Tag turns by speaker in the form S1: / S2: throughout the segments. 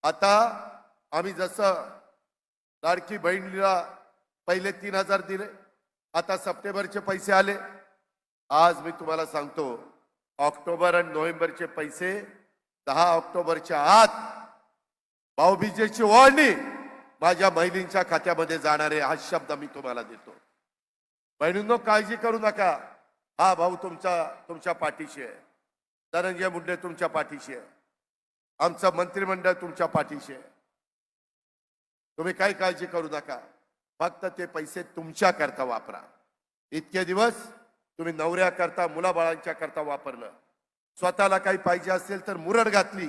S1: आता आम्ही जसं लाडकी बहिणीला पहिले 3,000 दिले, आता सप्टेंबरचे पैसे आले। आज मी तुम्हाला सांगतो ऑक्टोबर आणि नोव्हेंबरचे पैसे 10 ऑक्टोबरच्या आत भाऊबीजेची ओवाळणी माझ्या महिलांच्या खात्यामध्ये जाणार आहे, हा शब्द मी तुम्हाला देतो। बहिणींनो, काळजी करू नका, हा भाऊ तुमच्या पाठीशी आहे, धनंजय मुंडे तुमच्या पाठीशी आहे, आमचं मंत्रिमंडळ तुमच्या पाठीशी आहे। तुम्ही काही काळजी करू नका, फक्त ते पैसे तुमच्या करता वापरा। इतके दिवस तुम्ही नवऱ्या करता मुलाबाळांच्या करता वापरलं, स्वतःला काही पाहिजे असेल तर मुरड घातली,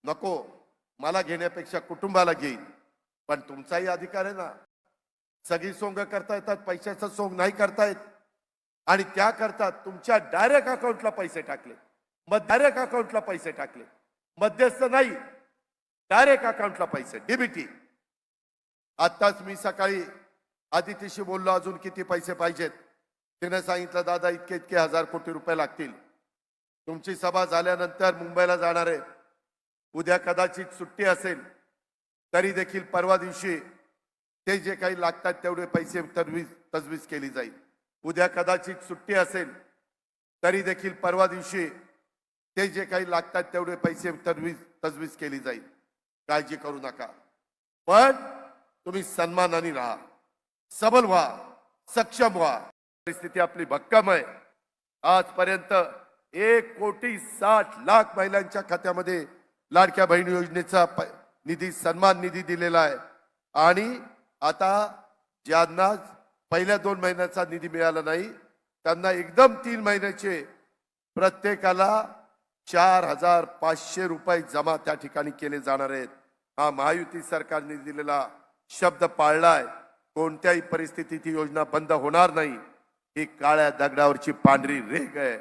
S1: नको मला घेण्यापेक्षा कुटुंबाला घेईन, पण तुमचाही अधिकार आहे ना। सगळी सोंग करता येतात, पैशाचं सोंग नाही करता येत, आणि त्या करता तुमच्या डायरेक्ट अकाउंटला पैसे टाकले, मग डायरेक्ट अकाउंटला पैसे टाकले, मध्यस्थ नाही, डायरेक्ट अकाउंटला पैसे, डीबीटी। आताच मी सकाळी आदितीशी बोललो, अजून किती पैसे पाहिजेत, तिने सांगितलं दादा इतके इतके हजार कोटी रुपये लागतील। तुमची सभा झाल्यानंतर मुंबईला जाणार आहे, उद्या कदाचित सुट्टी असेल तरी देखील परवा दिवशी ते जे काही लागतात तेवढे पैसे तजवीज केली जाईल। उद्या कदाचित सुट्टी असेल तरी देखील परवा दिवशी ते जे काही लागतात तेवढे पैसे तजवीज केली जाईल, काळजी करू नका। पण तुम्ही सन्मानाने राहा, सबल व्हा, सक्षम व्हा। परिस्थिती आपली भक्कम आहे। आजपर्यंत 1,60,00,000 महिलांच्या खात्यामध्ये लाडक्या बहीण योजनेचा निधी, सन्मान निधी दिलेला आहे, आणि आता ज्यांना पहिल्या 2 महिन्याचा निधी मिळाला नाही त्यांना एकदम 3 महिन्याचे प्रत्येकाला 4,500 रुपये जमा त्या ठिकाणी केले जाणार आहेत। हा महायुती सरकारने दिलेला शब्द पाळलाय, कोणत्याही परिस्थितीत ही योजना बंद होणार नाही, ही काळ्या दगडावरची पांढरी रेघ आहे।